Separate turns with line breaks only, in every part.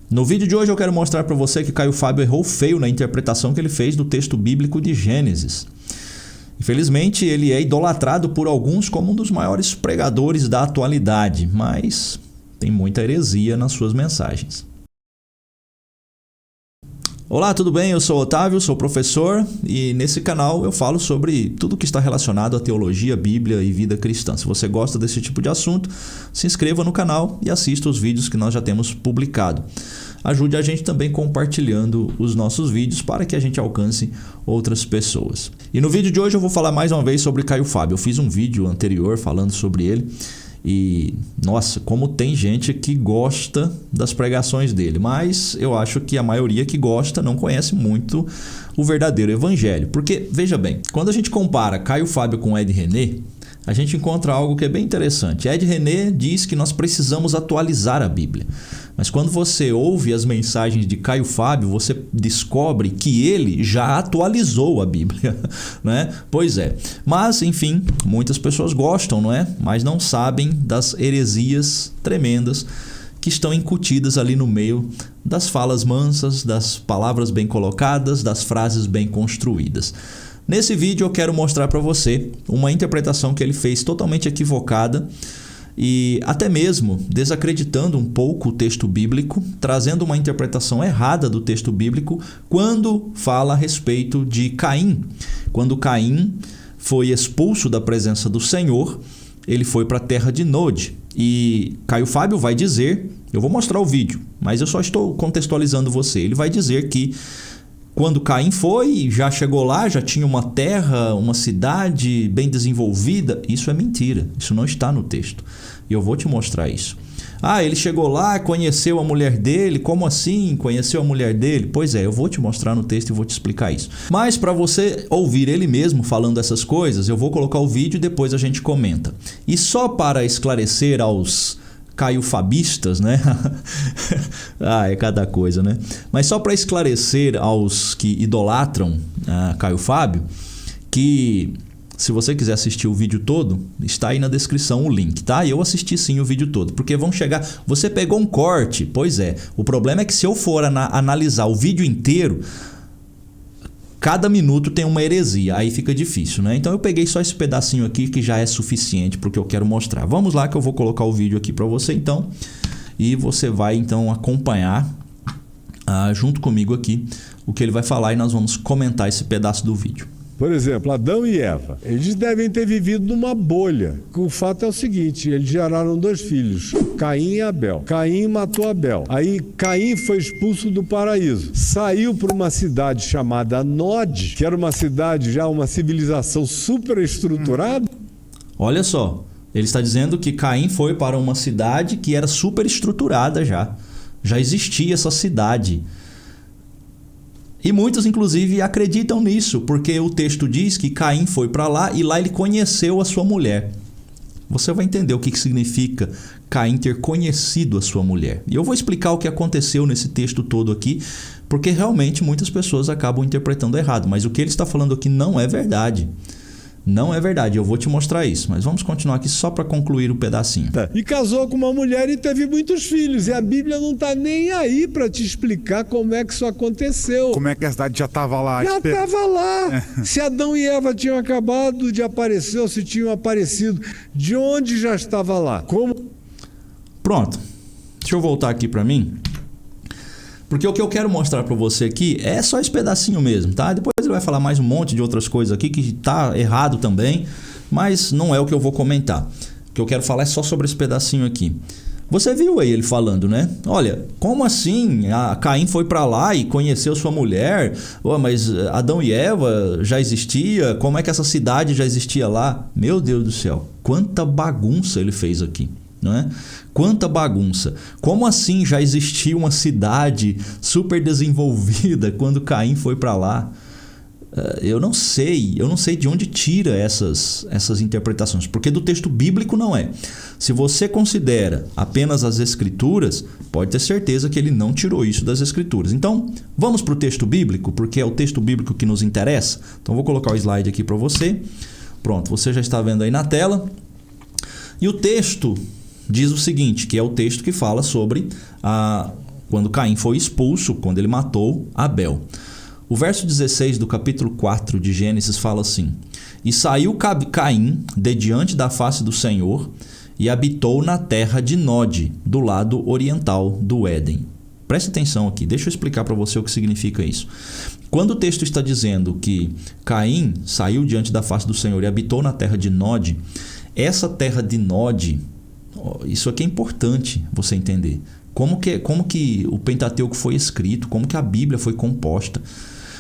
No vídeo de hoje eu quero mostrar para você que Caio Fábio errou feio na interpretação que ele fez do texto bíblico de Gênesis. Infelizmente, ele é idolatrado por alguns como um dos maiores pregadores da atualidade, mas tem muita heresia nas suas mensagens. Olá, tudo bem? Eu sou Otávio, sou professor e nesse canal eu falo sobre tudo que está relacionado à teologia, Bíblia e vida cristã. Se você gosta desse tipo de assunto, se inscreva no canal e assista os vídeos que nós já temos publicado. Ajude a gente também compartilhando os nossos vídeos para que a gente alcance outras pessoas. E no vídeo de hoje eu vou falar mais uma vez sobre Caio Fábio. Eu fiz um vídeo anterior falando sobre ele. E, nossa, como tem gente que gosta das pregações dele, mas eu acho que a maioria que gosta não conhece muito o verdadeiro evangelho. Porque, veja bem, quando a gente compara Caio Fábio com Ed René, a gente encontra algo que é bem interessante. Ed René diz que nós precisamos atualizar a Bíblia. Mas quando você ouve as mensagens de Caio Fábio, você descobre que ele já atualizou a Bíblia, né? Pois é. Mas, enfim, muitas pessoas gostam, não é? Mas não sabem das heresias tremendas que estão incutidas ali no meio das falas mansas, das palavras bem colocadas, das frases bem construídas. Nesse vídeo eu quero mostrar para você uma interpretação que ele fez totalmente equivocada e até mesmo desacreditando um pouco o texto bíblico, trazendo uma interpretação errada do texto bíblico quando fala a respeito de Caim. Quando Caim foi expulso da presença do Senhor, ele foi para a terra de Nod. E Caio Fábio vai dizer, eu vou mostrar o vídeo, mas eu só estou contextualizando você, ele vai dizer que quando Caim foi, já chegou lá, já tinha uma terra, uma cidade bem desenvolvida. Isso é mentira, isso não está no texto. E eu vou te mostrar isso. Ah, ele chegou lá, conheceu a mulher dele. Como assim? Conheceu a mulher dele? Pois é, eu vou te mostrar no texto e vou te explicar isso. Mas para você ouvir ele mesmo falando essas coisas, eu vou colocar o vídeo e depois a gente comenta. E só para esclarecer aos caiofabistas, né? É cada coisa, né? Mas só para esclarecer aos que idolatram Caio Fábio, que se você quiser assistir o vídeo todo, está aí na descrição o link, tá? Eu assisti sim o vídeo todo, porque vão chegar... Você pegou um corte? Pois é. O problema é que se eu for analisar o vídeo inteiro, cada minuto tem uma heresia, aí fica difícil, né? Então eu peguei só esse pedacinho aqui que já é suficiente para o que eu quero mostrar. Vamos lá que eu vou colocar o vídeo aqui para você então, e você vai então acompanhar junto comigo aqui o que ele vai falar e nós vamos comentar esse pedaço do vídeo.
Por exemplo, Adão e Eva, eles devem ter vivido numa bolha. O fato é o seguinte, eles geraram 2 filhos, Caim e Abel. Caim matou Abel. Aí Caim foi expulso do paraíso. Saiu para uma cidade chamada Nod, que era uma cidade já, uma civilização superestruturada.
Olha só, ele está dizendo que Caim foi para uma cidade que era superestruturada já. Já existia essa cidade. E muitos, inclusive, acreditam nisso, porque o texto diz que Caim foi para lá e lá ele conheceu a sua mulher. Você vai entender o que significa Caim ter conhecido a sua mulher. E eu vou explicar o que aconteceu nesse texto todo aqui, porque realmente muitas pessoas acabam interpretando errado. Mas o que ele está falando aqui não é verdade. Não é verdade, eu vou te mostrar isso. Mas vamos continuar aqui só para concluir o pedacinho.
E casou com uma mulher e teve muitos filhos. E a Bíblia não está nem aí para te explicar como é que isso aconteceu.
Como é que a cidade já estava lá?
Já estava lá. Se Adão e Eva tinham acabado de aparecer ou se tinham aparecido, de onde já estava lá? Como?
Pronto. Deixa eu voltar aqui para mim. Porque o que eu quero mostrar para você aqui é só esse pedacinho mesmo, tá? Depois ele vai falar mais um monte de outras coisas aqui que tá errado também, mas não é o que eu vou comentar. O que eu quero falar é só sobre esse pedacinho aqui. Você viu aí ele falando, né? Olha, como assim? Caim foi para lá e conheceu sua mulher? Mas Adão e Eva já existia? Como é que essa cidade já existia lá? Meu Deus do céu, quanta bagunça ele fez aqui. Não é? Quanta bagunça. Como assim já existia uma cidade super desenvolvida quando Caim foi para lá? Eu não sei de onde tira essas interpretações, porque do texto bíblico não é. Se você considera apenas as escrituras, pode ter certeza que ele não tirou isso das escrituras. Então, vamos para o texto bíblico, porque é o texto bíblico que nos interessa. Então, vou colocar o slide aqui para você. Pronto, você já está vendo aí na tela. E o texto diz o seguinte, que é o texto que fala sobre quando Caim foi expulso, quando ele matou Abel. O verso 16 do capítulo 4 de Gênesis fala assim: E saiu Caim de diante da face do Senhor e habitou na terra de Nod, do lado oriental do Éden. Preste atenção aqui, deixa eu explicar para você o que significa isso. Quando o texto está dizendo que Caim saiu diante da face do Senhor e habitou na terra de Nod, essa terra de Nod, isso aqui é importante você entender. Como que o Pentateuco foi escrito, como que a Bíblia foi composta.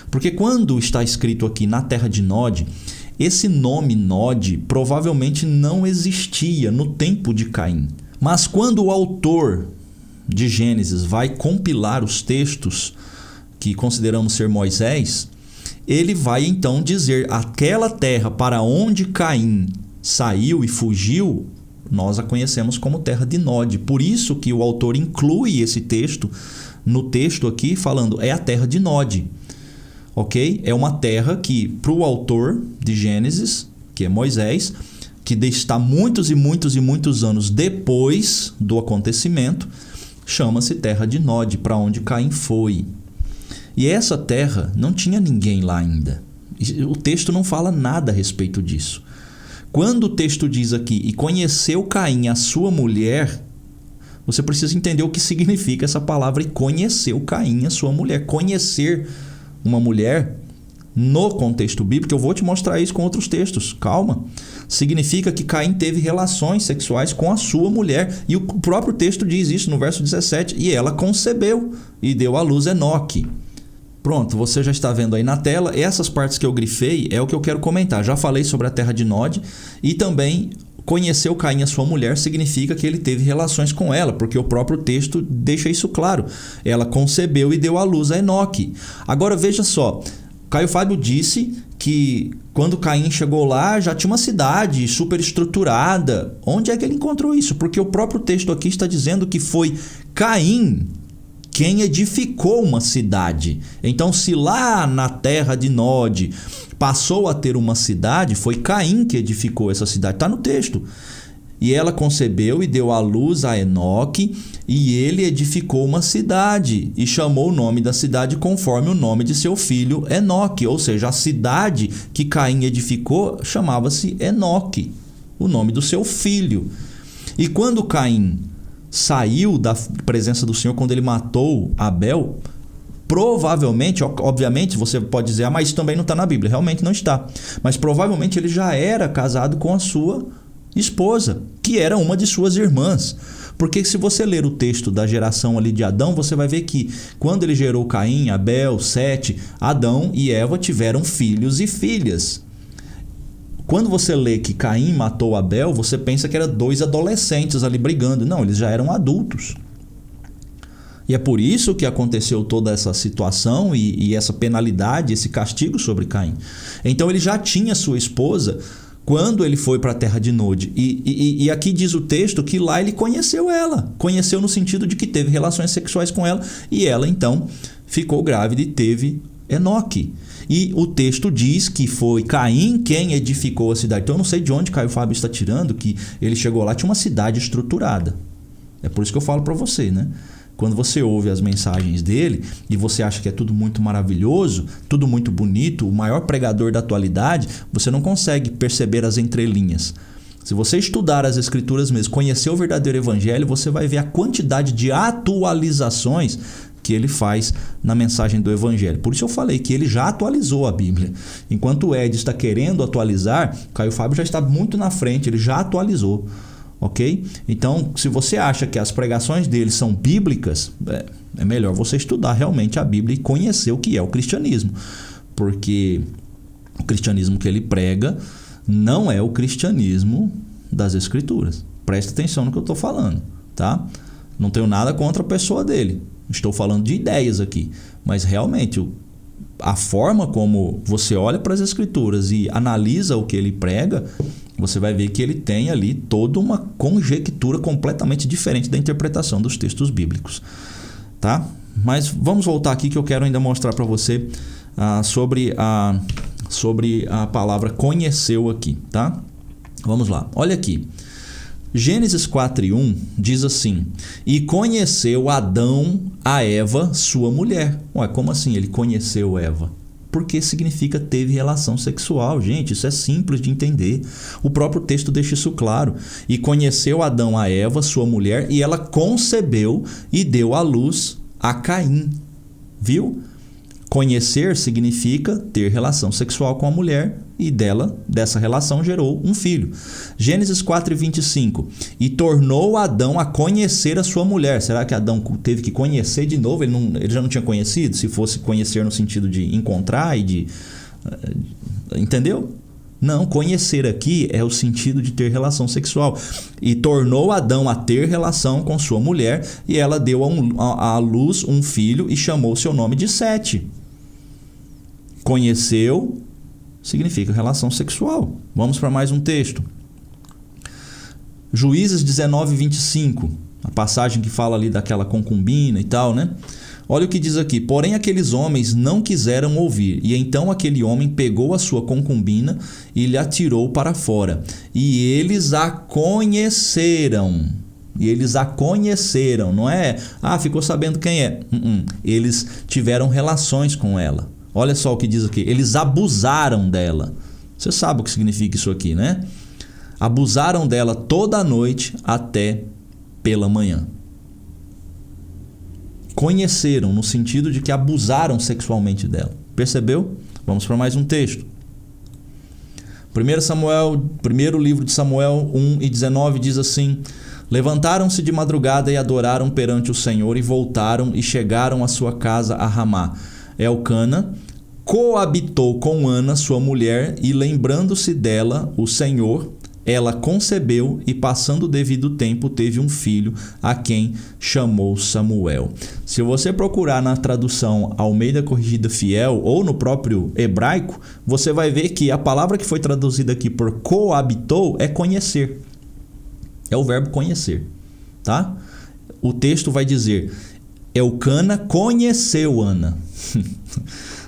Porque quando está escrito aqui na terra de Nod, esse nome Nod provavelmente não existia no tempo de Caim. Mas quando o autor de Gênesis vai compilar os textos que consideramos ser Moisés, ele vai então dizer: aquela terra para onde Caim saiu e fugiu, nós a conhecemos como terra de Nod. Por isso que o autor inclui esse texto no texto aqui, falando é a terra de Nod. Ok? É uma terra que, para o autor de Gênesis, que é Moisés, que está muitos e muitos e muitos anos depois do acontecimento, chama-se terra de Nod, para onde Caim foi. E essa terra não tinha ninguém lá ainda. O texto não fala nada a respeito disso. Quando o texto diz aqui, e conheceu Caim a sua mulher, você precisa entender o que significa essa palavra, e conheceu Caim a sua mulher. Conhecer uma mulher, no contexto bíblico, eu vou te mostrar isso com outros textos, calma, significa que Caim teve relações sexuais com a sua mulher, e o próprio texto diz isso no verso 17, e ela concebeu e deu à luz Enoque. Pronto, você já está vendo aí na tela, essas partes que eu grifei é o que eu quero comentar. Já falei sobre a terra de Nod, e também conheceu Caim a sua mulher significa que ele teve relações com ela, porque o próprio texto deixa isso claro. Ela concebeu e deu à luz a Enoque. Agora veja só, Caio Fábio disse que quando Caim chegou lá já tinha uma cidade super estruturada. Onde é que ele encontrou isso? Porque o próprio texto aqui está dizendo que foi Caim quem edificou uma cidade. Então, se lá na terra de Nod passou a ter uma cidade, foi Caim que edificou essa cidade. Está no texto. E ela concebeu e deu à luz a Enoque, e ele edificou uma cidade, e chamou o nome da cidade conforme o nome de seu filho Enoque. Ou seja, a cidade que Caim edificou chamava-se Enoque, o nome do seu filho. E quando Caim saiu da presença do Senhor, quando ele matou Abel, provavelmente, obviamente você pode dizer, mas isso também não está na Bíblia. Realmente não está. Mas provavelmente ele já era casado com a sua esposa, que era uma de suas irmãs. Porque se você ler o texto da geração ali de Adão, você vai ver que quando ele gerou Caim, Abel, Sete, Adão e Eva tiveram filhos e filhas. Quando você lê que Caim matou Abel, você pensa que eram dois adolescentes ali brigando. Não, eles já eram adultos. E é por isso que aconteceu toda essa situação e essa penalidade, esse castigo sobre Caim. Então ele já tinha sua esposa quando ele foi para a terra de Nod. E aqui diz o texto que lá ele conheceu ela. Conheceu no sentido de que teve relações sexuais com ela. E ela então ficou grávida e teve Enoque. E o texto diz que foi Caim quem edificou a cidade. Então eu não sei de onde Caio Fábio está tirando que ele chegou lá, tinha uma cidade estruturada. É por isso que eu falo para você, né? Quando você ouve as mensagens dele e você acha que é tudo muito maravilhoso, tudo muito bonito, o maior pregador da atualidade, você não consegue perceber as entrelinhas. Se você estudar as escrituras mesmo, conhecer o verdadeiro evangelho, você vai ver a quantidade de atualizações que ele faz na mensagem do evangelho. Por isso eu falei que ele já atualizou a Bíblia. Enquanto o Ed está querendo atualizar, Caio Fábio já está muito na frente, ele já atualizou. Ok? Então, se você acha que as pregações dele são bíblicas, é melhor você estudar realmente a Bíblia e conhecer o que é o cristianismo. Porque o cristianismo que ele prega não é o cristianismo das Escrituras. Presta atenção no que eu estou falando, tá? Não tenho nada contra a pessoa dele. Estou falando de ideias aqui. Mas realmente, a forma como você olha para as Escrituras e analisa o que ele prega, você vai ver que ele tem ali toda uma conjectura completamente diferente da interpretação dos textos bíblicos, tá? Mas vamos voltar aqui que eu quero ainda mostrar para você sobre a palavra conheceu aqui, tá? Vamos lá, olha aqui. Gênesis 4:1 diz assim: e conheceu Adão a Eva, sua mulher. Ué, como assim ele conheceu Eva? Porque significa teve relação sexual. Gente, isso é simples de entender. O próprio texto deixa isso claro. E conheceu Adão a Eva, sua mulher, e ela concebeu e deu à luz a Caim. Viu? Conhecer significa ter relação sexual com a mulher e dessa relação gerou um filho. Gênesis 4:25. E tornou Adão a conhecer a sua mulher. Será que Adão teve que conhecer de novo? Ele já não tinha conhecido? Se fosse conhecer no sentido de encontrar e de... Entendeu? Não, conhecer aqui é o sentido de ter relação sexual. E tornou Adão a ter relação com sua mulher, e ela deu à luz um filho e chamou seu nome de Sete. Conheceu significa relação sexual. Vamos para mais um texto. Juízes 19:25, a passagem que fala ali daquela concubina e tal, né? Olha o que diz aqui: porém aqueles homens não quiseram ouvir, e então aquele homem pegou a sua concubina e lhe atirou para fora, e eles a conheceram. Não é, ficou sabendo quem é. Eles tiveram relações com ela. Olha só o que diz aqui: eles abusaram dela. Você sabe o que significa isso aqui, né? Abusaram dela toda a noite até pela manhã. Conheceram no sentido de que abusaram sexualmente dela. Percebeu? Vamos para mais um texto. Primeiro livro de Samuel 1:19 diz assim: levantaram-se de madrugada e adoraram perante o Senhor, e voltaram e chegaram à sua casa a Ramá. Elcana coabitou com Ana, sua mulher, e lembrando-se dela, o Senhor, ela concebeu e, passando o devido tempo, teve um filho, a quem chamou Samuel. Se você procurar na tradução Almeida Corrigida Fiel ou no próprio hebraico, você vai ver que a palavra que foi traduzida aqui por coabitou é conhecer. É o verbo conhecer, tá? O texto vai dizer: Elcana conheceu Ana,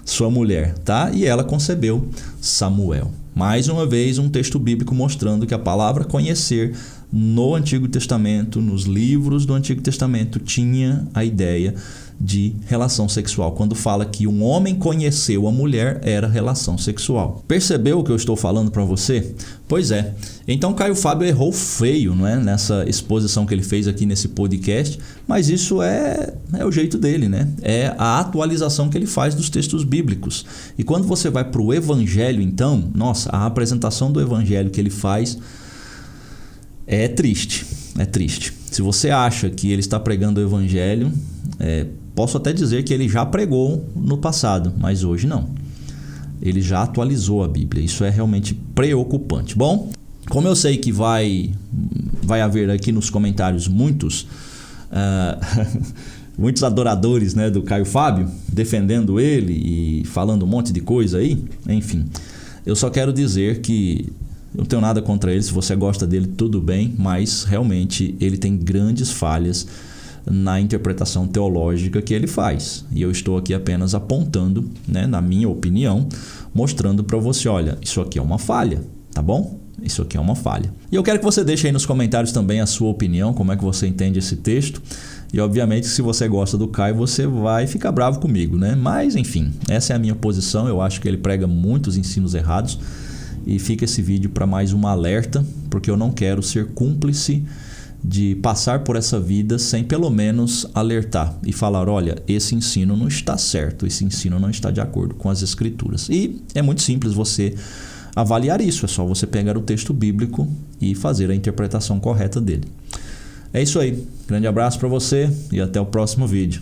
sua mulher, tá? E ela concebeu Samuel. Mais uma vez, um texto bíblico mostrando que a palavra conhecer no Antigo Testamento, nos livros do Antigo Testamento, tinha a ideia de relação sexual. Quando fala que um homem conheceu a mulher, era relação sexual. Percebeu o que eu estou falando para você? Pois é. Então Caio Fábio errou feio, não é? Nessa exposição que ele fez aqui nesse podcast, mas isso é o jeito dele, né? É a atualização que ele faz dos textos bíblicos. E quando você vai para o Evangelho, então, nossa, a apresentação do Evangelho que ele faz é triste. É triste. Se você acha que ele está pregando o Evangelho, posso até dizer que ele já pregou no passado, mas hoje não. Ele já atualizou a Bíblia. Isso é realmente preocupante. Bom, como eu sei que vai haver aqui nos comentários muitos adoradores, né, do Caio Fábio, defendendo ele e falando um monte de coisa aí, enfim, eu só quero dizer que eu não tenho nada contra ele. Se você gosta dele, tudo bem, mas realmente ele tem grandes falhas na interpretação teológica que ele faz. E eu estou aqui apenas apontando, né, na minha opinião, mostrando para você: olha, isso aqui é uma falha, tá bom? Isso aqui é uma falha. E eu quero que você deixe aí nos comentários também a sua opinião, como é que você entende esse texto. E obviamente, se você gosta do Caio, você vai ficar bravo comigo, né? Mas enfim, essa é a minha posição. Eu acho que ele prega muitos ensinos errados. E fica esse vídeo para mais um alerta, porque eu não quero ser cúmplice de passar por essa vida sem pelo menos alertar e falar: olha, esse ensino não está certo, esse ensino não está de acordo com as Escrituras. E é muito simples você avaliar isso, é só você pegar o texto bíblico e fazer a interpretação correta dele. É isso aí, grande abraço para você e até o próximo vídeo.